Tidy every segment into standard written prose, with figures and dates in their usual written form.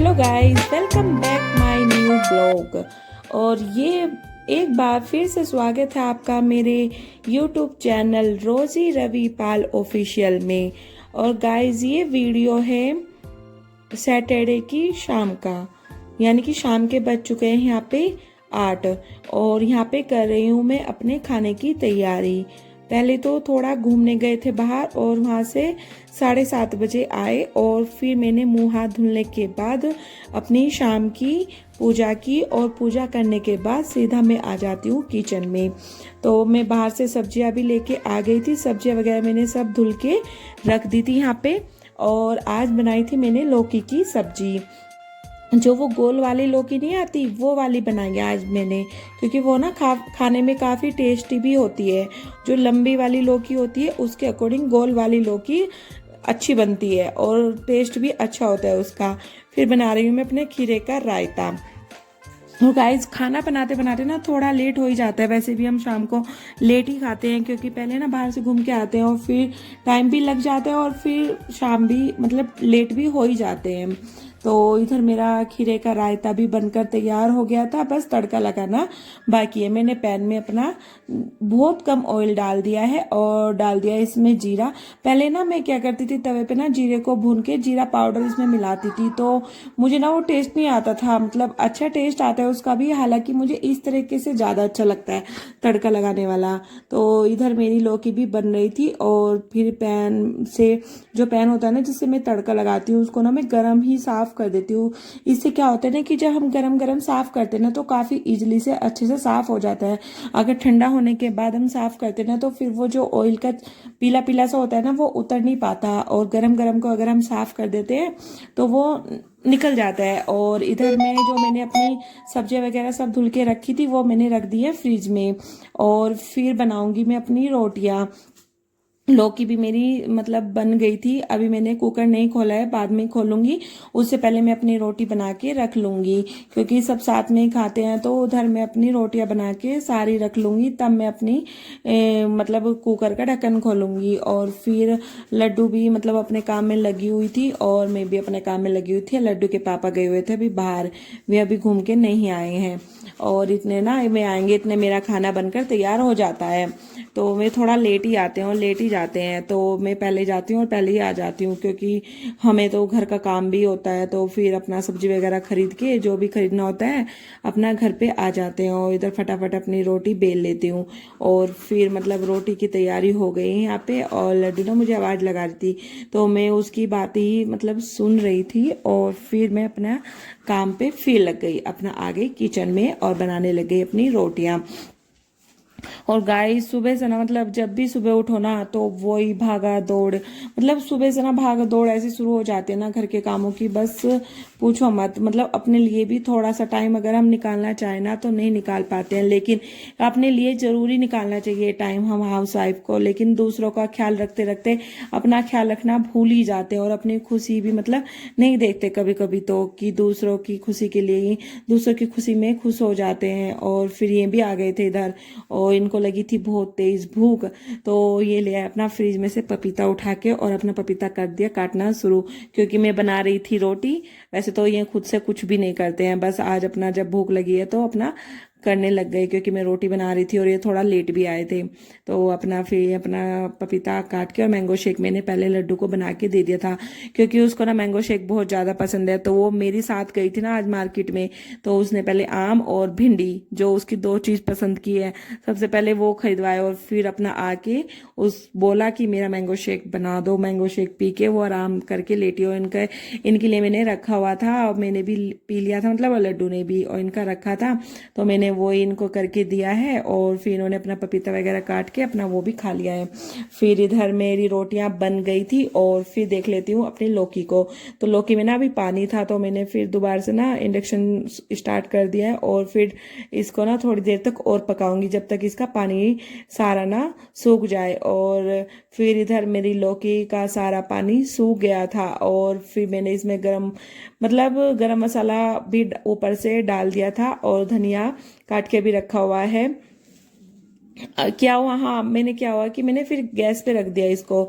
Hello guys, welcome back my new blog. और ये एक बार फिर से स्वागत है आपका मेरे यूट्यूब चैनल रोजी रवि पाल ऑफिशियल में। और गाइस, ये वीडियो है सैटरडे की शाम का, यानी कि शाम के बज चुके हैं यहाँ पे 8। और यहाँ पे कर रही हूँ मैं अपने खाने की तैयारी। पहले तो थोड़ा घूमने गए थे बाहर और वहाँ से 7:30 बजे आए और फिर मैंने मुंह हाथ धुलने के बाद अपनी शाम की पूजा की। और पूजा करने के बाद सीधा मैं आ जाती हूँ किचन में। तो मैं बाहर से सब्जियाँ भी लेके आ गई थी, सब्जियाँ वगैरह मैंने सब धुल के रख दी थी यहाँ पे। और आज बनाई थी मैंने लौकी की सब्जी, जो वो गोल वाली लौकी नहीं आती वो वाली बनाई है आज मैंने, क्योंकि वो ना खाने में काफ़ी टेस्टी भी होती है। जो लंबी वाली लौकी होती है उसके अकॉर्डिंग गोल वाली लौकी अच्छी बनती है और टेस्ट भी अच्छा होता है उसका। फिर बना रही हूँ मैं अपने खीरे का रायता। और गाइस, खाना बनाते बनाते ना थोड़ा लेट हो ही जाता है। वैसे भी हम शाम को लेट ही खाते हैं, क्योंकि पहले ना बाहर से घूम के आते हैं और फिर टाइम भी लग जाता है और फिर शाम भी मतलब लेट भी हो ही जाते हैं। तो इधर मेरा खीरे का रायता भी बनकर तैयार हो गया था, बस तड़का लगाना बाकी है। मैंने पैन में अपना बहुत कम ऑयल डाल दिया है और डाल दिया इसमें जीरा। पहले ना मैं क्या करती थी, तवे पे ना जीरे को भून के जीरा पाउडर इसमें मिलाती थी, तो मुझे ना वो टेस्ट नहीं आता था। मतलब अच्छा टेस्ट आता है उसका भी, हालांकि मुझे इस तरीके से ज़्यादा अच्छा लगता है तड़का लगाने वाला। तो इधर मेरी लौकी भी बन रही थी और फिर पैन से, जो पैन होता है ना जिससे मैं तड़का लगाती हूँ, उसको ना मैं गरम ही साफ कर देती हूँ। इससे क्या होता है ना कि जब हम गरम गरम साफ करते हैं ना तो काफ़ी इजीली से अच्छे से साफ हो जाता है। अगर ठंडा होने के बाद हम साफ करते हैं ना तो फिर वो जो ऑयल का पीला पीला सा होता है ना वो उतर नहीं पाता, और गरम गरम को अगर हम साफ कर देते हैं तो वो निकल जाता है। और इधर में जो मैंने अपनी सब्जियां वगैरह सब धुल के रखी थी वो मैंने रख दी है फ्रिज में। और फिर बनाऊंगी मैं अपनी रोटियां। लौकी भी मेरी मतलब बन गई थी, अभी मैंने कुकर नहीं खोला है, बाद में खोलूंगी। उससे पहले मैं अपनी रोटी बना के रख लूंगी, क्योंकि सब साथ में ही खाते हैं। तो उधर मैं अपनी रोटियां बना के सारी रख लूंगी, तब मैं अपनी मतलब कुकर का ढक्कन खोलूंगी। और फिर लड्डू भी मतलब अपने काम में लगी हुई थी और मैं भी अपने काम में लगी हुई थी। लड्डू के पापा गए हुए थे अभी बाहर, वे अभी घूम के नहीं आए हैं। और इतने ना मैं आएंगे इतने मेरा खाना बनकर तैयार हो जाता है। तो वे थोड़ा लेट ही आते हैं और लेट ही जाते हैं, तो मैं पहले जाती हूँ और पहले ही आ जाती हूँ, क्योंकि हमें तो घर का काम भी होता है। तो फिर अपना सब्जी वगैरह खरीद के जो भी खरीदना होता है अपना घर पे आ जाते हैं। और इधर फटाफट अपनी रोटी बेल लेती हूँ। और फिर मतलब रोटी की तैयारी हो गई है यहाँ पे। और लड्डू ना मुझे आवाज़ लगा रही थी, तो मैं उसकी बात ही मतलब सुन रही थी। और फिर मैं अपना काम पे फिर लग गई, अपना आ गई किचन में और बनाने लग गई अपनी रोटियां। और गाइस, सुबह से ना मतलब जब भी सुबह उठो ना तो वही भागा दौड़, मतलब सुबह से ना भागा दौड़ ऐसी शुरू हो जाती है ना घर के कामों की, बस पूछो मत। मतलब अपने लिए भी थोड़ा सा टाइम अगर हम निकालना चाहें ना तो नहीं निकाल पाते हैं, लेकिन अपने लिए जरूरी निकालना चाहिए टाइम हम हाउस वाइफ को। लेकिन दूसरों का ख्याल रखते रखते अपना ख्याल रखना भूल ही जाते हैं और अपनी खुशी भी मतलब नहीं देखते कभी कभी, तो कि दूसरों की खुशी के लिए ही दूसरों की खुशी में खुश हो जाते हैं। और फिर ये भी आ गए थे इधर और इनको लगी थी बहुत तेज भूख, तो ये ले आए अपना फ्रिज में से पपीता उठा के और अपना पपीता काट दिया काटना शुरू, क्योंकि मैं बना रही थी रोटी। वैसे तो ये खुद से कुछ भी नहीं करते हैं, बस आज अपना जब भूख लगी है तो अपना करने लग गए, क्योंकि मैं रोटी बना रही थी और ये थोड़ा लेट भी आए थे। तो अपना फिर अपना पपीता काट के और मैंगो शेक मैंने पहले लड्डू को बना के दे दिया था, क्योंकि उसको ना मैंगो शेक बहुत ज़्यादा पसंद है। तो वो मेरी साथ गई थी ना आज मार्केट में, तो उसने पहले आम और भिंडी, जो उसकी दो चीज़ पसंद की है, सबसे पहले वो खरीदवाए। और फिर अपना आके उस बोला कि मेरा मैंगो शेक बना दो। मैंगो शेक पी के वो आराम करके लेटी हो। इनके लिए मैंने रखा हुआ था और मैंने भी पी लिया था, मतलब लड्डू ने भी, और इनका रखा था तो मैंने वो इनको करके दिया है। और फिर इन्होंने अपना पपीता वगैरह काट के अपना वो भी खा लिया है। फिर इधर मेरी रोटियां बन गई थी और फिर देख लेती हूँ अपनी लौकी को। तो लौकी में ना अभी पानी था, तो मैंने फिर दोबारा से ना इंडक्शन स्टार्ट कर दिया है और फिर इसको ना थोड़ी देर तक और पकाऊंगी, जब तक इसका पानी सारा ना सूख जाए। और फिर इधर मेरी लौकी का सारा पानी सूख गया था और फिर मैंने इसमें गरम मसाला भी ऊपर से डाल दिया था और धनिया काट के भी रखा हुआ है। क्या हुआ, हाँ मैंने क्या हुआ कि मैंने फिर गैस पे रख दिया इसको,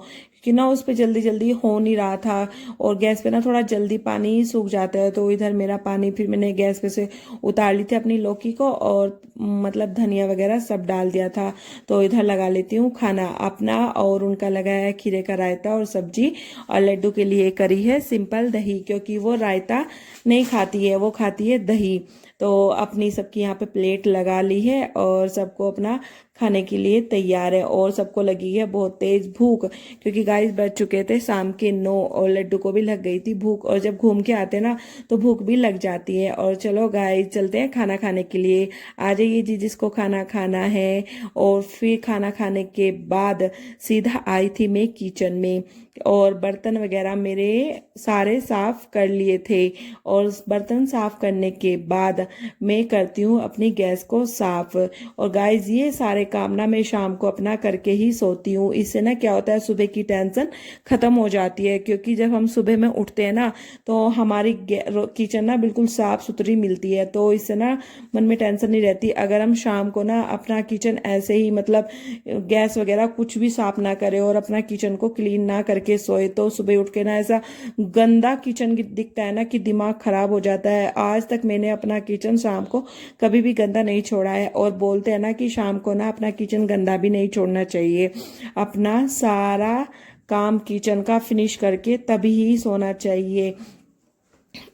कि ना उस पे जल्दी जल्दी हो नहीं रहा था, और गैस पे ना थोड़ा जल्दी पानी सूख जाता है। तो इधर मेरा पानी फिर मैंने गैस पे से उतार ली थी अपनी लौकी को, और मतलब धनिया वगैरह सब डाल दिया था। तो इधर लगा लेती हूँ खाना अपना, और उनका लगाया है खीरे का रायता और सब्जी। और लड्डू के लिए करी है सिंपल दही, क्योंकि वो रायता नहीं खाती है, वो खाती है दही। तो अपनी सबकी यहाँ पे प्लेट लगा ली है, और सबको अपना खाने के लिए तैयार है। और सबको लगी है बहुत तेज भूख, क्योंकि गाइस बज चुके थे शाम के 9, और लड्डू को भी लग गई थी भूख। और जब घूम के आते ना तो भूख भी लग जाती है। और चलो गाइस चलते हैं खाना खाने के लिए। आ जाइए जी जिसको खाना खाना है। और फिर खाना खाने के बाद सीधा आई थी मैं किचन में, और बर्तन वगैरह मेरे सारे साफ कर लिए थे। और बर्तन साफ करने के बाद मैं करती हूँ अपनी गैस को साफ। और गाइस ये सारे काम ना मैं शाम को अपना करके ही सोती हूँ। इससे ना क्या होता है, सुबह की टेंशन खत्म हो जाती है, क्योंकि जब हम सुबह में उठते हैं ना तो हमारी किचन ना बिल्कुल साफ सुथरी मिलती है। तो इससे ना मन में टेंशन नहीं रहती। अगर हम शाम को ना अपना किचन ऐसे ही मतलब गैस वगैरह कुछ भी साफ ना करे और अपना किचन को क्लीन ना करके सोए, तो सुबह उठ के ना ऐसा गंदा किचन दिखता है ना कि दिमाग खराब हो जाता है। आज तक मैंने अपना किचन शाम को कभी भी गंदा नहीं छोड़ा है। और बोलते हैं ना कि शाम को ना अपना किचन गंदा भी नहीं छोड़ना चाहिए। अपना सारा काम किचन का फिनिश करके तभी ही सोना चाहिए।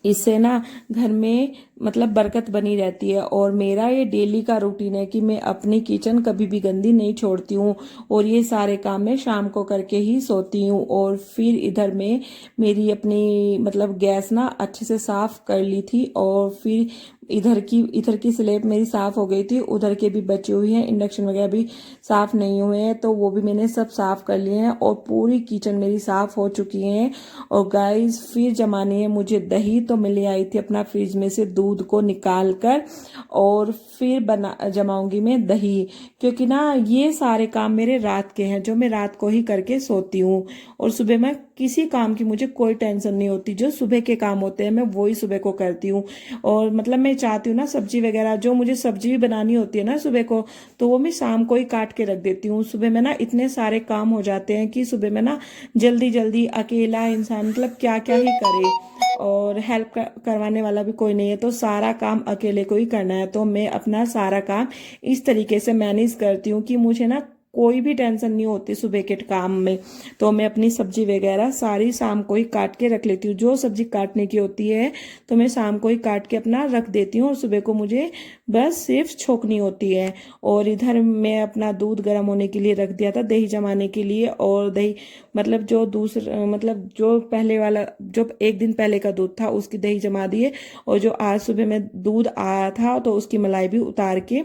इससे ना घर में मतलब बरकत बनी रहती है। और मेरा ये डेली का रूटीन है कि मैं अपनी किचन कभी भी गंदी नहीं छोड़ती हूँ। और ये सारे काम मैं शाम को करके ही सोती हूँ। और फिर इधर में मेरी अपनी मतलब गैस ना अच्छे से साफ कर ली थी। और फिर इधर की स्लेब मेरी साफ हो गई थी, उधर के भी बची हुई है, इंडक्शन वगैरह भी साफ नहीं हुए हैं, तो वो भी मैंने सब साफ कर लिए हैं। और पूरी किचन मेरी साफ हो चुकी है। और गाइस फिर जमानी है मुझे दही, तो मैं ले आई थी अपना फ्रिज में से दूध को निकाल कर, और फिर जमाऊंगी मैं दही। क्योंकि ना ये सारे काम मेरे रात के हैं, जो मैं रात को ही करके सोती हूँ। और सुबह मैं किसी काम की मुझे कोई टेंशन नहीं होती। जो सुबह के काम होते हैं मैं वही सुबह को करती हूँ। और मतलब मैं चाहती हूँ ना सब्जी वगैरह, जो मुझे सब्जी भी बनानी होती है ना सुबह को, तो वो मैं शाम को ही काट के रख देती हूँ। सुबह में ना इतने सारे काम हो जाते हैं कि सुबह में ना जल्दी जल्दी अकेला इंसान मतलब क्या क्या ही करे, और हेल्प करवाने वाला भी कोई नहीं है, तो सारा काम अकेले को ही करना है। तो मैं अपना सारा काम इस तरीके से मैनेज करती हूँ कि मुझे ना कोई भी टेंशन नहीं होती सुबह के काम में। तो मैं अपनी सब्जी वगैरह सारी शाम को ही काट के रख लेती हूँ। जो सब्जी काटने की होती है तो मैं शाम को ही काट के अपना रख देती हूँ, और सुबह को मुझे बस सिर्फ छोकनी होती है। और इधर मैं अपना दूध गर्म होने के लिए रख दिया था दही जमाने के लिए। और दही मतलब जो दूसरा मतलब जो पहले वाला जो एक दिन पहले का दूध था उसकी दही जमा दिए। और जो आज सुबह में दूध आया था तो उसकी मलाई भी उतार के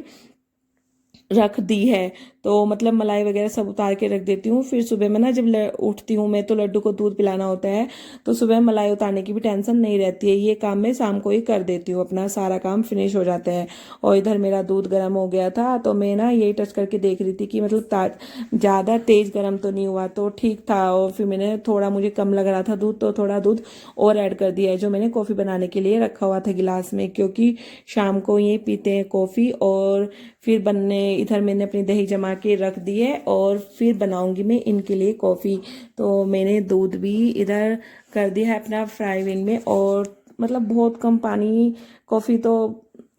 रख दी है। तो मतलब मलाई वगैरह सब उतार के रख देती हूँ। फिर सुबह में ना जब उठती हूँ मैं, तो लड्डू को दूध पिलाना होता है, तो सुबह मलाई उतारने की भी टेंशन नहीं रहती है। ये काम मैं शाम को ही कर देती हूँ, अपना सारा काम फिनिश हो जाता है। और इधर मेरा दूध गर्म हो गया था, तो मैं ना यही टच करके देख रही थी कि मतलब ज़्यादा तेज गर्म तो नहीं हुआ, तो ठीक था। और फिर मैंने थोड़ा मुझे कम लग रहा था दूध, तो थोड़ा दूध और ऐड कर दिया है, जो मैंने कॉफ़ी बनाने के लिए रखा हुआ था गिलास में, क्योंकि शाम को ये पीते हैं कॉफ़ी। और फिर इधर मैंने अपनी दही जमा के रख दी है, और फिर बनाऊंगी मैं इनके लिए कॉफ़ी। तो मैंने दूध भी इधर कर दिया है अपना फ्राई पैन में। और मतलब बहुत कम पानी कॉफ़ी तो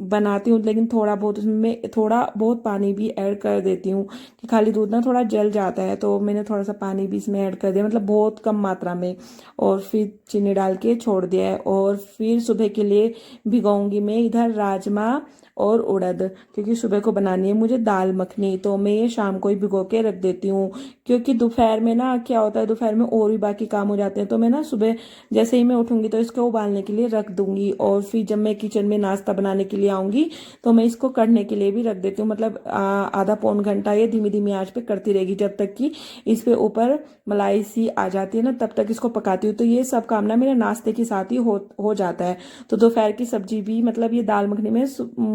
बनाती हूँ, लेकिन थोड़ा बहुत उसमें मैं थोड़ा बहुत पानी भी ऐड कर देती हूँ, कि खाली दूध ना थोड़ा जल जाता है, तो मैंने थोड़ा सा पानी भी इसमें ऐड कर दिया, मतलब बहुत कम मात्रा में। और फिर चीनी डाल के छोड़ दिया है। और फिर सुबह के लिए भिगोऊंगी मैं इधर राजमा और उड़द, क्योंकि सुबह को बनानी है मुझे दाल मखनी, तो मैं ये शाम को ही भिगो के रख देती हूँ। क्योंकि दोपहर में ना क्या होता है, दोपहर में और भी बाकी काम हो जाते हैं, तो मैं ना सुबह जैसे ही मैं उठूंगी तो इसको उबालने के लिए रख दूंगी। और फिर जब मैं किचन में नाश्ता बनाने के लिए आऊंगी तो मैं इसको करने के लिए भी रख देती हूँ। मतलब आधा पौन घंटा ये धीमी धीमी आंच पे करती रहेगी, जब तक कि इस पे ऊपर मलाई सी आ जाती है ना, तब तक इसको पकाती हूँ। तो ये सब काम ना मेरे नाश्ते के साथ ही हो जाता है। तो दोपहर की सब्जी भी मतलब ये दाल मखनी में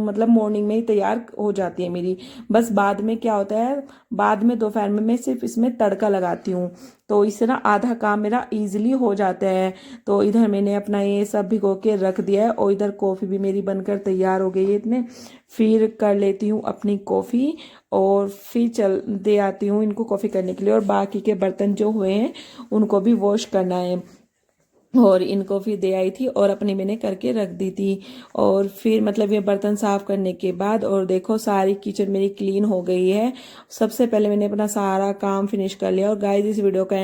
मतलब मॉर्निंग में ही तैयार हो जाती है मेरी। बस बाद में क्या होता है, बाद में दोपहर में मैं सिर्फ इसमें तड़का लगाती हूँ, तो इससे ना आधा काम मेरा इजीली हो जाता है। तो इधर मैंने अपना ये सब भिगो के रख दिया है और इधर कॉफ़ी भी मेरी बनकर तैयार हो गई है इतने। फिर कर लेती हूँ अपनी कॉफ़ी और फिर चल दे आती हूँ इनको कॉफ़ी करने के लिए, और बाकी के बर्तन जो हुए हैं उनको भी वॉश करना है। और इनको फिर दे आई थी और अपनी मैंने करके रख दी थी। और फिर मतलब ये बर्तन साफ करने के बाद, और देखो सारी किचन मेरी क्लीन हो गई है। सबसे पहले मैंने अपना सारा काम फिनिश कर लिया। और गाइस इस वीडियो का